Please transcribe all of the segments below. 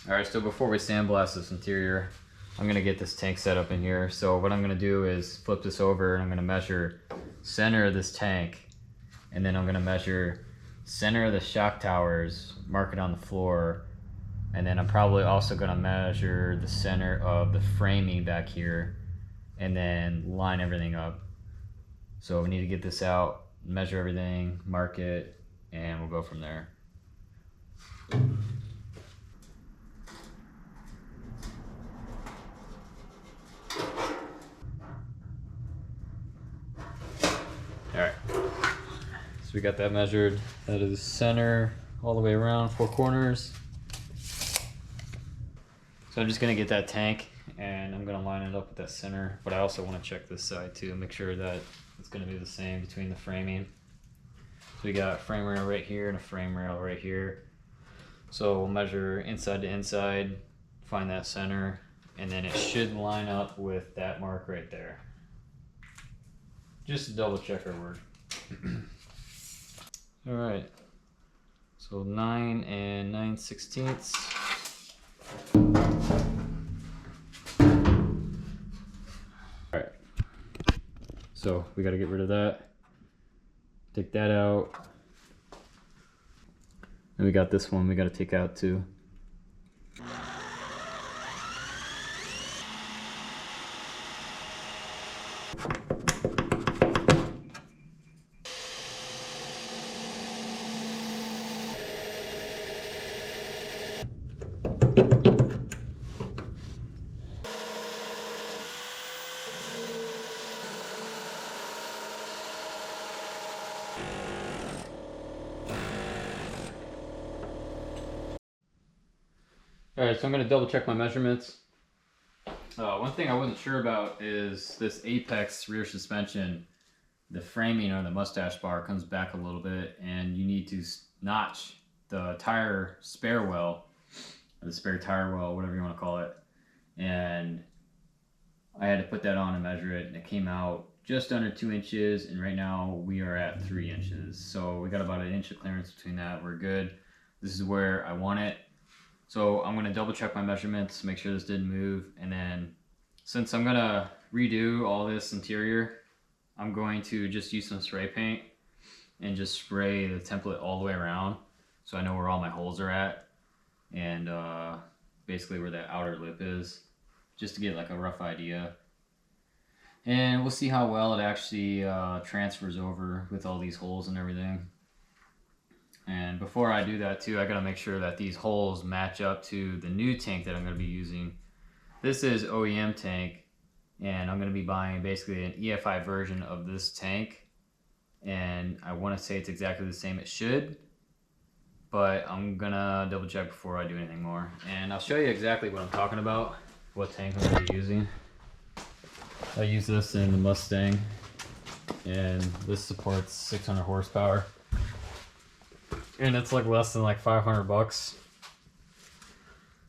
Alright, so before we sandblast this interior, I'm going to get this tank set up in here. So what I'm going to do is flip this over and I'm going to measure center of this tank. And then I'm going to measure center of the shock towers, mark it on the floor. And then I'm probably also going to measure the center of the framing back here. And then line everything up. So we need to get this out, measure everything, mark it, and we'll go from there. Alright, so we got that measured. That is center all the way around, 4 corners. So I'm just gonna get that tank and I'm gonna line it up with that center, but I also want to check this side too, make sure that it's gonna be the same between the framing. So we got a frame rail right here and a frame rail right here. So we'll measure inside to inside, find that center, and then it should line up with that mark right there. Just to double check our work. All right, so 9 and 9/16. All right, so we got to get rid of that. Take that out. And we got this one we got to take out too. Alright, so I'm going to double check my measurements. One thing I wasn't sure about is this Apex rear suspension. The framing on the mustache bar comes back a little bit and you need to notch the tire spare well, or the spare tire well, whatever you want to call it. And I had to put that on and measure it, and it came out just under 2 inches, and right now we are at 3 inches. So we got about 1 inch of clearance between that. We're good. This is where I want it. So I'm going to double check my measurements, make sure this didn't move, and then since I'm going to redo all this interior, I'm going to just use some spray paint and just spray the template all the way around so I know where all my holes are at and basically where that outer lip is, just to get like a rough idea. And we'll see how well it actually transfers over with all these holes and everything. And before I do that too, I gotta make sure that these holes match up to the new tank that I'm gonna be using. This is OEM tank, and I'm gonna be buying basically an EFI version of this tank. And I wanna say it's exactly the same, it should, but I'm gonna double check before I do anything more. And I'll show you exactly what I'm talking about, what tank I'm gonna be using. I use this in the Mustang, and this supports 600 horsepower. And it's like less than like 500 bucks.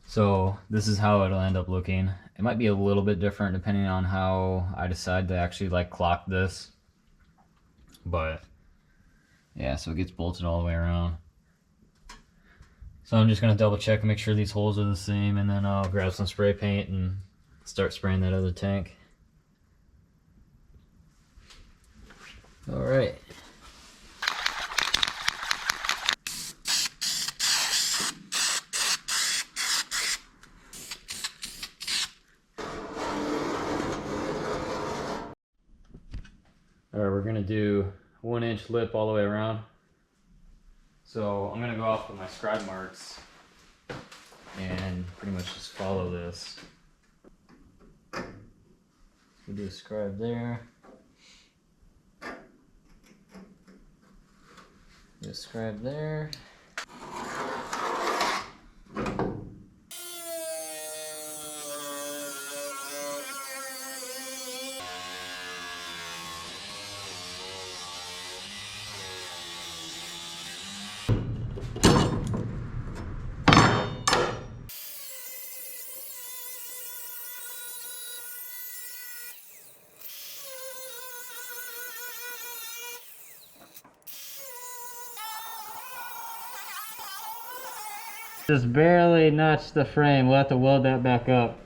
So this is how it'll end up looking. It might be a little bit different depending on how I decide to actually like clock this. But yeah, so it gets bolted all the way around. So I'm just gonna double check and make sure these holes are the same, and then I'll grab some spray paint and start spraying that other tank. All right. Alright, we're going to do 1 inch lip all the way around. So I'm going to go off with my scribe marks and pretty much just follow this. We'll do a scribe there. Do a scribe there. Just barely notched the frame. We'll have to weld that back up.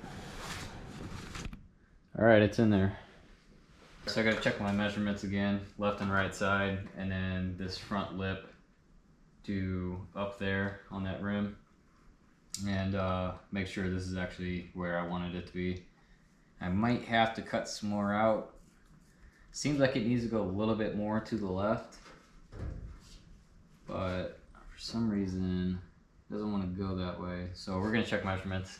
All right, it's in there. So I gotta check my measurements again, left and right side, and then this front lip to up there on that rim, and make sure this is actually where I wanted it to be. I might have to cut some more out. Seems like it needs to go a little bit more to the left, but for some reason it doesn't want to go that way. So we're gonna check measurements.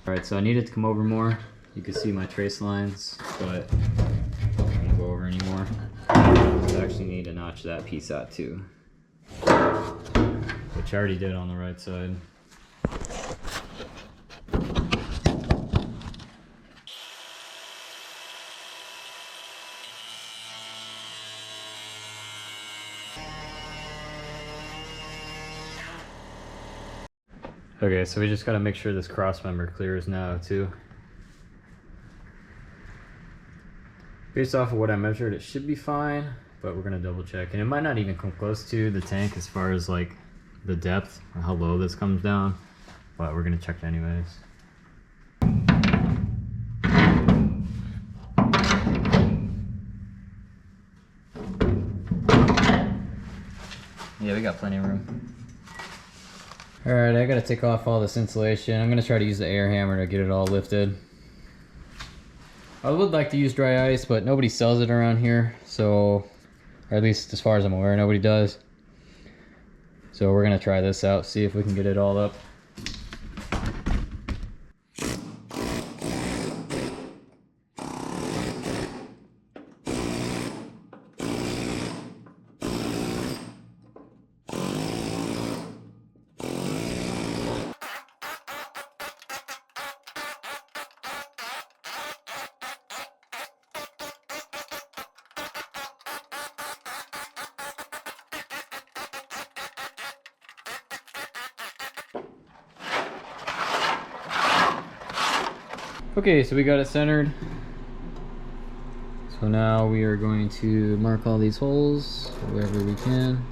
All right, so I need it to come over more. You can see my trace lines, but I don't want to go over anymore. I actually need to notch that piece out too, which I already did on the right side. Okay, so we just got to make sure this cross member clears now too. Based off of what I measured, it should be fine, but we're gonna double check. And it might not even come close to the tank as far as like the depth or how low this comes down, but we're gonna check anyways. Yeah, we got plenty of room. All right, I gotta take off all this insulation. I'm gonna try to use the air hammer to get it all lifted. I would like to use dry ice, but nobody sells it around here, so, or at least as far as I'm aware, nobody does. So we're gonna try this out, see if we can get it all up. Okay, so we got it centered. So now we are going to mark all these holes wherever we can.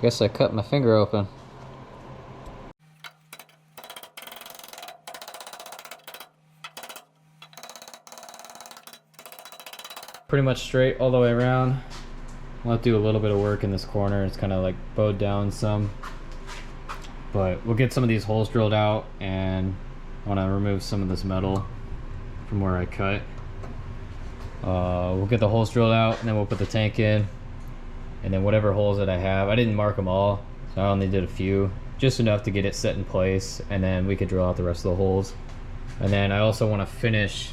Guess I cut my finger open. Pretty much straight all the way around. I'll have to do a little bit of work in this corner. It's kind of like bowed down some. But we'll get some of these holes drilled out, and I want to remove some of this metal from where I cut. We'll get the holes drilled out, and then we'll put the tank in. And then whatever holes that I have, I didn't mark them all, so I only did a few, just enough to get it set in place, and then we could drill out the rest of the holes. And then I also want to finish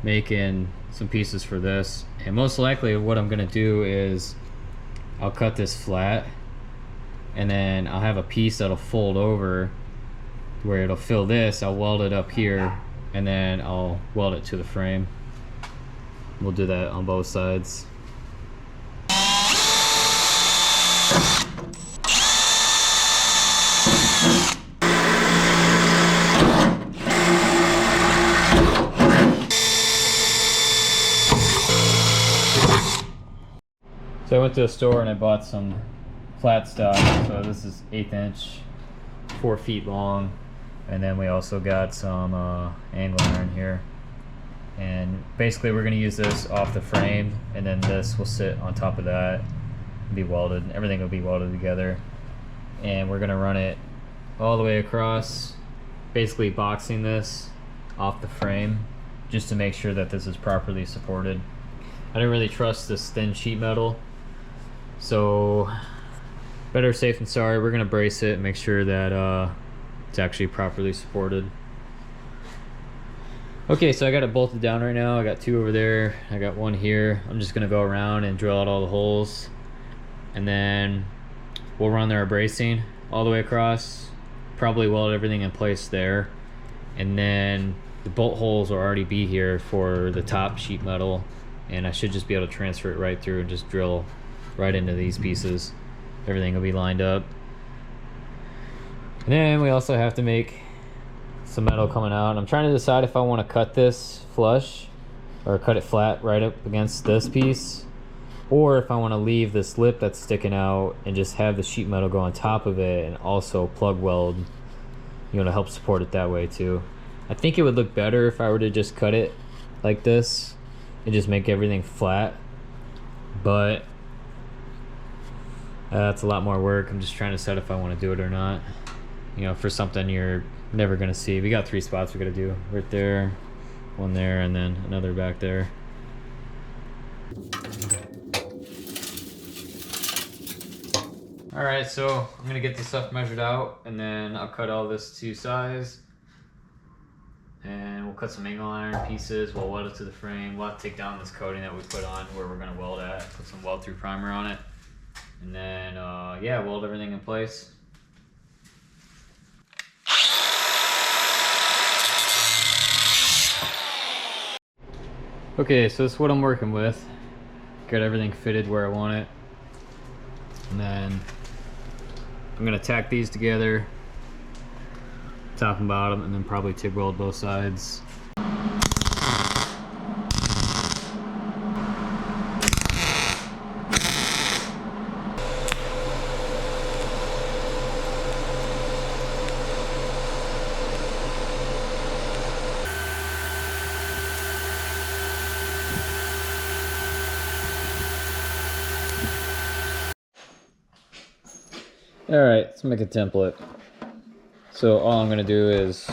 making some pieces for this, and most likely what I'm gonna do is I'll cut this flat, and then I'll have a piece that'll fold over where it'll fill this. I'll weld it up here, and then I'll weld it to the frame. We'll do that on both sides. So I went to the store and I bought some flat stock. So this is 1/8 inch, 4 feet long, and then we also got some angle iron here. And basically we're going to use this off the frame, and then this will sit on top of that and be welded. Everything will be welded together, and we're going to run it all the way across, basically boxing this off the frame just to make sure that this is properly supported. I didn't really trust this thin sheet metal, so better safe than sorry. We're going to brace it and make sure that it's actually properly supported. Okay, so I got it bolted down right now. I got 2 over there. I got 1 here. I'm just gonna go around and drill out all the holes. And then we'll run their bracing all the way across. Probably weld everything in place there. And then the bolt holes will already be here for the top sheet metal. And I should just be able to transfer it right through and just drill right into these pieces. Everything will be lined up. And then we also have to make some metal coming out. I'm trying to decide if I want to cut this flush or cut it flat right up against this piece, or if I want to leave this lip that's sticking out and just have the sheet metal go on top of it and also plug weld, you know, to help support it that way too. I think it would look better if I were to just cut it like this and just make everything flat, but that's a lot more work. I'm just trying to decide if I want to do it or not, you know, for something you're never gonna see. We got 3 spots we gotta do. Right there, 1 there, and then another back there. Alright, so I'm gonna get this stuff measured out, and then I'll cut all this to size. And we'll cut some angle iron pieces, we'll weld it to the frame. We'll have to take down this coating that we put on where we're gonna weld at, put some weld through primer on it. And then, yeah, weld everything in place. Okay, so this is what I'm working with. Got everything fitted where I want it. And then I'm gonna tack these together, top and bottom, and then probably TIG weld both sides. Alright, let's make a template. So all I'm gonna do is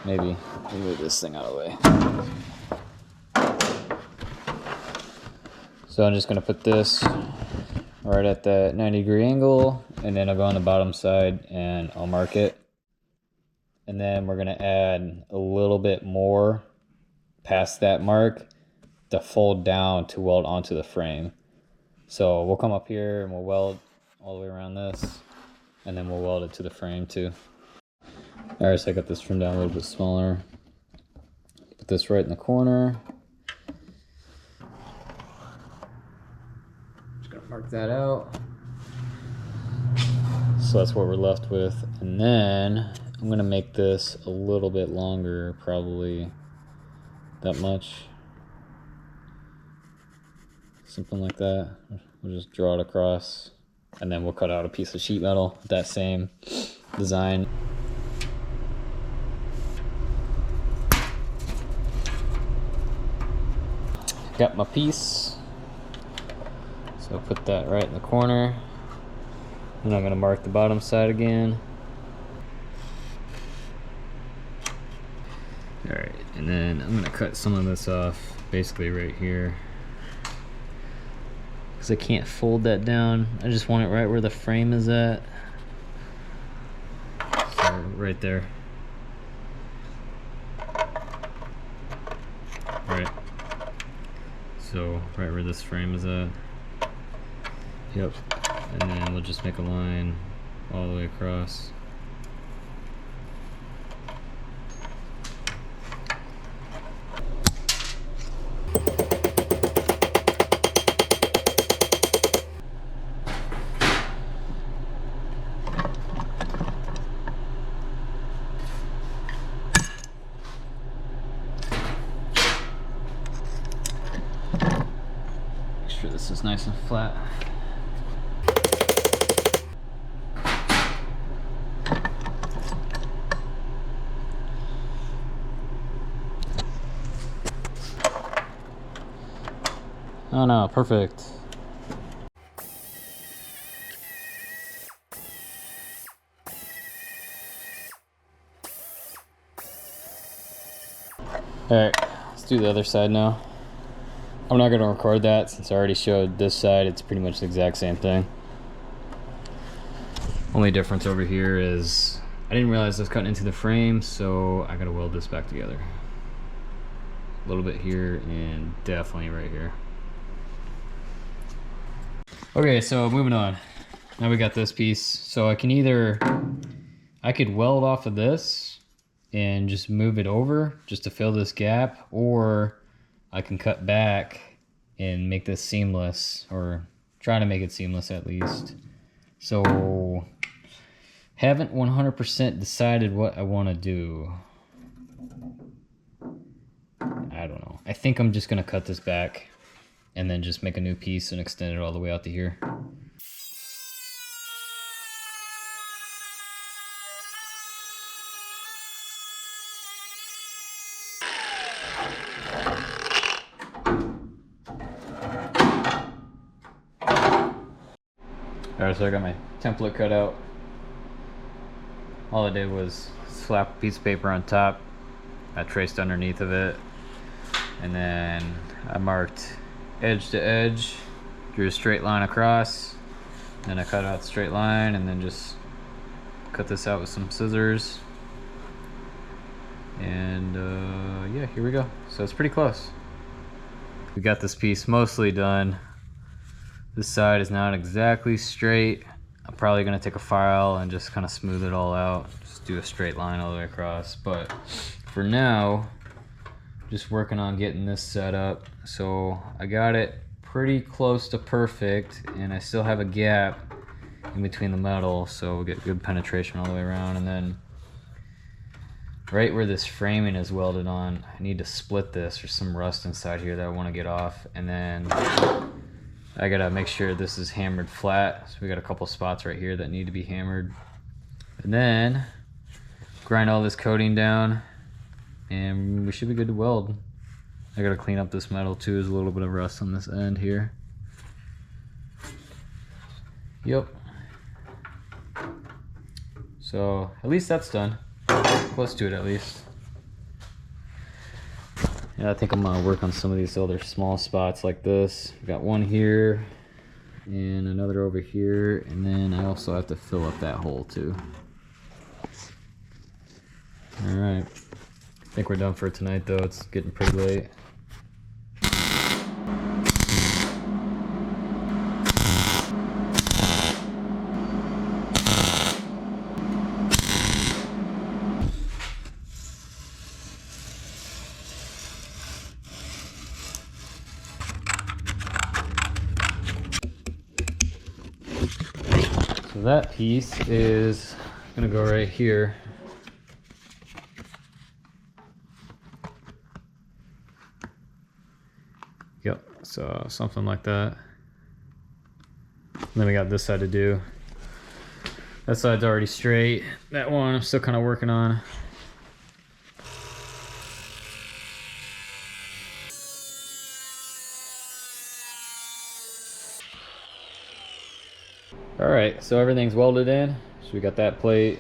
maybe move this thing out of the way. So I'm just gonna put this right at that 90-degree angle, and then I'll go on the bottom side and I'll mark it. And then we're gonna add a little bit more past that mark to fold down to weld onto the frame. So we'll come up here and we'll weld all the way around this, and then we'll weld it to the frame too. Alright, so I got this trimmed down a little bit smaller. Put this right in the corner. Just gonna mark that out. So that's what we're left with. And then I'm gonna make this a little bit longer, probably that much. Something like that. We'll just draw it across. And then we'll cut out a piece of sheet metal with that same design. Got my piece. So I'll put that right in the corner. And I'm gonna mark the bottom side again. Alright, and then I'm gonna cut some of this off, basically right here. I can't fold that down. I just want it right where the frame is at. So right there. Right. So right where this frame is at. Yep. And then we'll just make a line all the way across. This is nice and flat. Oh no, perfect. Alright, let's do the other side now. I'm not going to record that since I already showed this side. It's pretty much the exact same thing. Only difference over here is I didn't realize I was cutting into the frame, so I got to weld this back together. a little bit here, and definitely right here. Okay, so moving on. Now we got this piece. So I could weld off of this and just move it over just to fill this gap, or I can cut back and make this seamless, or try to make it seamless at least. So haven't 100% decided what I want to do. I don't know. I think I'm just gonna cut this back and then just make a new piece and extend it all the way out to here. Alright, so I got my template cut out. All I did was slap a piece of paper on top. I traced underneath of it. And then I marked edge to edge, drew a straight line across. Then I cut out the straight line and then just cut this out with some scissors. And yeah, here we go. So it's pretty close. We got this piece mostly done. This side is not exactly straight. I'm probably gonna take a file and just kind of smooth it all out. Just do a straight line all the way across. But for now, just working on getting this set up. So I got it pretty close to perfect, and I still have a gap in between the metal, so we'll get good penetration all the way around. And then right where this framing is welded on, I need to split this. There's some rust inside here that I want to get off, and then I gotta make sure this is hammered flat. So we got a couple spots right here that need to be hammered. And then grind all this coating down and we should be good to weld. I gotta clean up this metal too. There's a little bit of rust on this end here. Yep. So at least that's done. Close to it at least. Yeah, I think I'm gonna work on some of these other small spots like this. We've got one here and another over here, and then I also have to fill up that hole too. All right, I think we're done for tonight though. It's getting pretty late. So that piece is gonna go right here. Yep, so something like that. And then we got this side to do. That side's already straight. That one I'm still kind of working on. Alright, so everything's welded in. So we got that plate,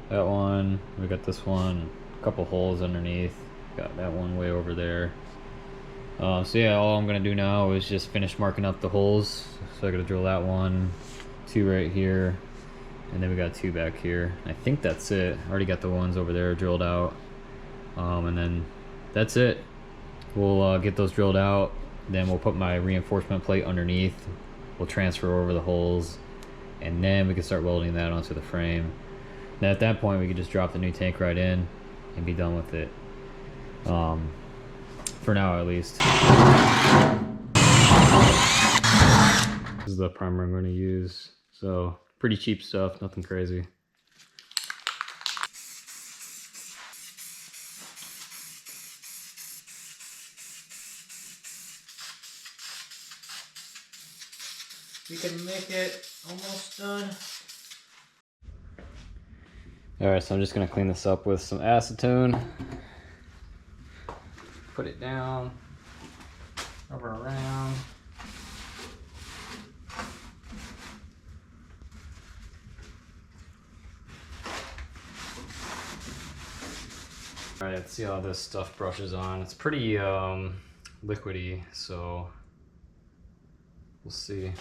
that one, we got this one, a couple holes underneath. Got that one way over there. So yeah, all I'm gonna do now is just finish marking up the holes. So I gotta drill that one, two right here, and then we got two back here. I think that's it. I already got the ones over there drilled out. And then that's it. We'll get those drilled out. Then we'll put my reinforcement plate underneath. We'll transfer over the holes, and then we can start welding that onto the frame. Then at that point we can just drop the new tank right in and be done with it. For now at least. This is the primer I'm going to use. So pretty cheap stuff, nothing crazy. We can make it almost done. Alright, so I'm just going to clean this up with some acetone. Put it down, rub it around. Alright, let's see how this stuff brushes on. It's pretty liquidy, so we'll see.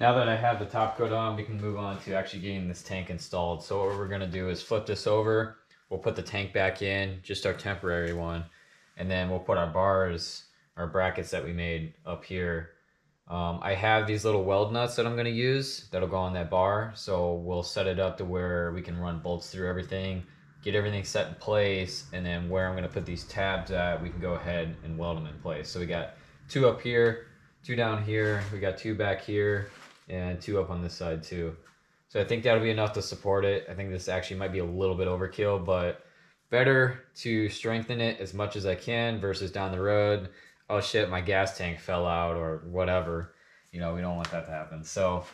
Now that I have the top coat on, we can move on to actually getting this tank installed. So what we're gonna do is flip this over. We'll put the tank back in, just our temporary one. And then we'll put our bars, our brackets that we made up here. I have these little weld nuts that I'm gonna use that'll go on that bar. So we'll set it up to where we can run bolts through everything, get everything set in place, and then where I'm gonna put these tabs at, we can go ahead and weld them in place. So we got 2 up here, 2 down here, we got 2 back here, and 2 up on this side too. So I think that'll be enough to support it. I think this actually might be a little bit overkill, but better to strengthen it as much as I can versus down the road, oh shit, my gas tank fell out or whatever. You know, we don't want that to happen. So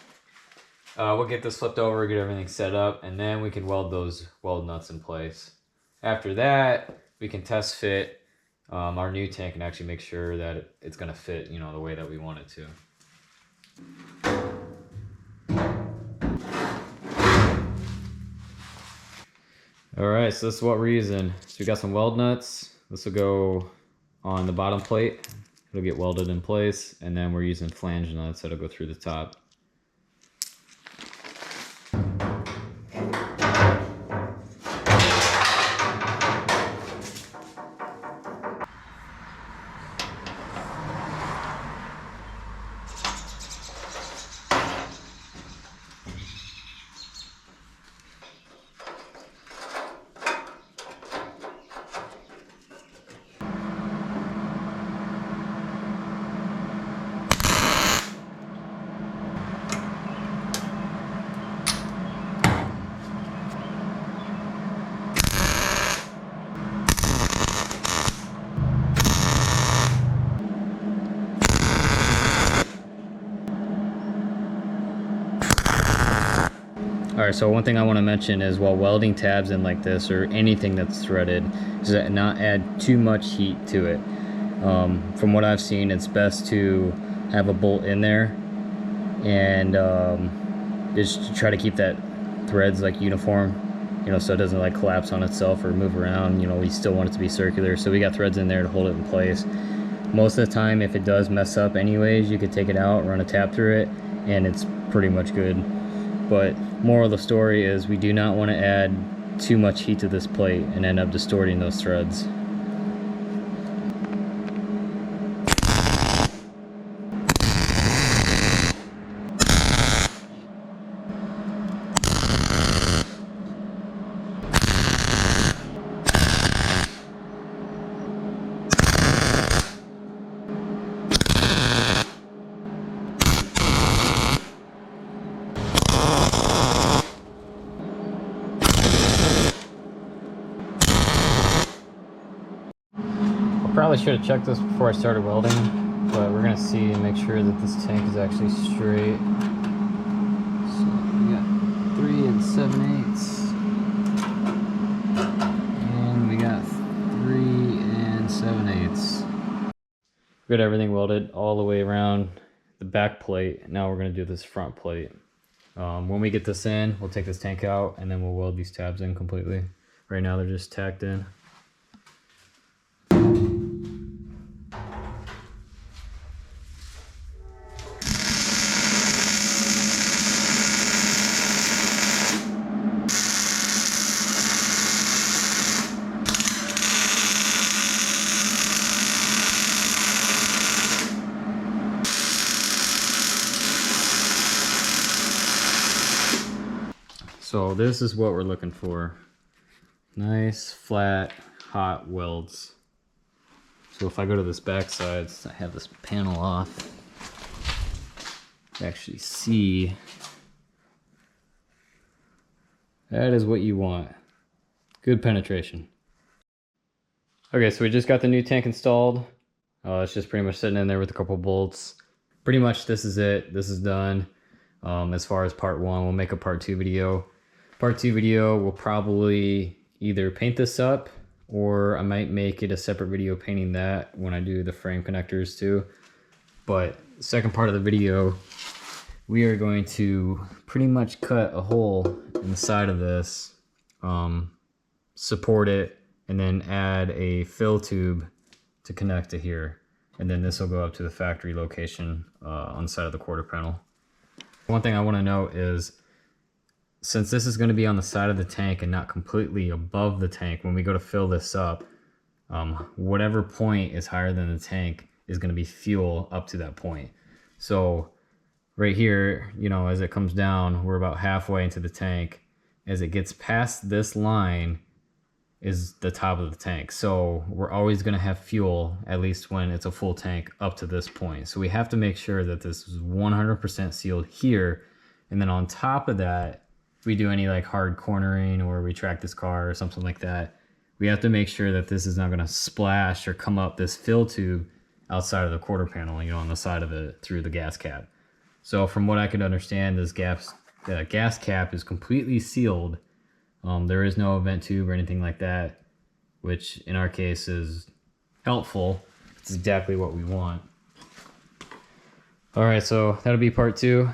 we'll get this flipped over, get everything set up, and then we can weld those weld nuts in place. After that, we can test fit our new tank and actually make sure that it's gonna fit, you know, the way that we want it to. All right, so this is what we're using. So we got some weld nuts. This will go on the bottom plate. It'll get welded in place. And then we're using flange nuts that'll go through the top. Alright, so one thing I want to mention is while welding tabs in like this or anything that's threaded, is that not add too much heat to it. From what I've seen, it's best to have a bolt in there and just to try to keep that threads like uniform, you know, so it doesn't like collapse on itself or move around. You know, we still want it to be circular, so we got threads in there to hold it in place. Most of the time, if it does mess up anyways, you could take it out, run a tap through it, and it's pretty much good. But moral of the story is we do not want to add too much heat to this plate and end up distorting those threads. Probably should have checked this before I started welding, but we're gonna see and make sure that this tank is actually straight. So we got 3 7/8, and we got 3 7/8. We got everything welded all the way around the back plate. Now we're gonna do this front plate. When we get this in, we'll take this tank out and then we'll weld these tabs in completely. Right now they're just tacked in. So this is what we're looking for. Nice, flat, hot welds. So if I go to this back side, I have this panel off, you actually see that is what you want. Good penetration. Okay, so we just got the new tank installed. It's just pretty much sitting in there with a couple bolts. Pretty much this is it. This is done. As far as part 1, we'll make a part 2 video. Part 2 video, we'll probably either paint this up or I might make it a separate video painting that when I do the frame connectors too. But second part of the video, we are going to pretty much cut a hole in the side of this, support it, and then add a fill tube to connect to here. And then this will go up to the factory location on the side of the quarter panel. One thing I want to note is, since this is going to be on the side of the tank and not completely above the tank, when we go to fill this up, whatever point is higher than the tank is going to be fuel up to that point. So right here, you know, as it comes down, we're about halfway into the tank. As it gets past this line is the top of the tank. So we're always going to have fuel, at least when it's a full tank, up to this point. So we have to make sure that this is 100% sealed here. And then on top of that, if we do any like hard cornering or we track this car or something like that, we have to make sure that this is not going to splash or come up this fill tube outside of the quarter panel, you know, on the side of it through the gas cap. So from what I could understand, this gas cap is completely sealed. There is no vent tube or anything like that, which in our case is helpful. It's exactly what we want. All right, so that'll be part 2.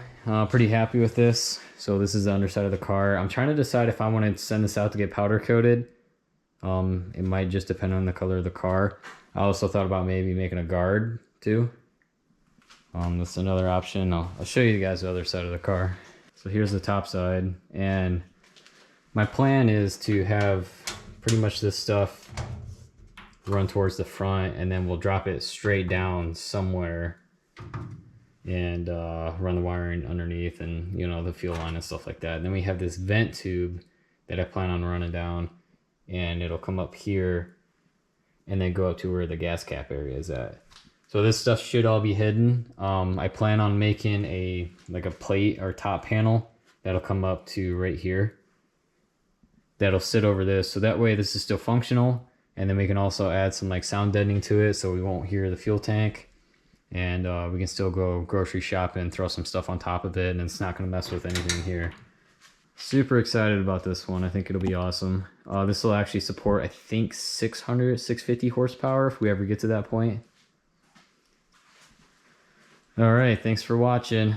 Pretty happy with this. So this is the underside of the car. I'm trying to decide if I want to send this out to get powder coated. It might just depend on the color of the car. I also thought about maybe making a guard too. That's another option. I'll show you guys the other side of the car. So here's the top side, and my plan is to have pretty much this stuff run towards the front, and then we'll drop it straight down somewhere and run the wiring underneath, and you know, the fuel line and stuff like that. And then we have this vent tube that I plan on running down, and it'll come up here and then go up to where the gas cap area is at. So this stuff should all be hidden. I plan on making a plate or top panel that'll come up to right here. That'll sit over this, so that way this is still functional, and then we can also add some like sound deadening to it so we won't hear the fuel tank, and we can still go grocery shopping, throw some stuff on top of it, and it's not going to mess with anything here. Super excited about this one. I think it'll be awesome. This will actually support, I think, 650 horsepower if we ever get to that point. All right, thanks for watching.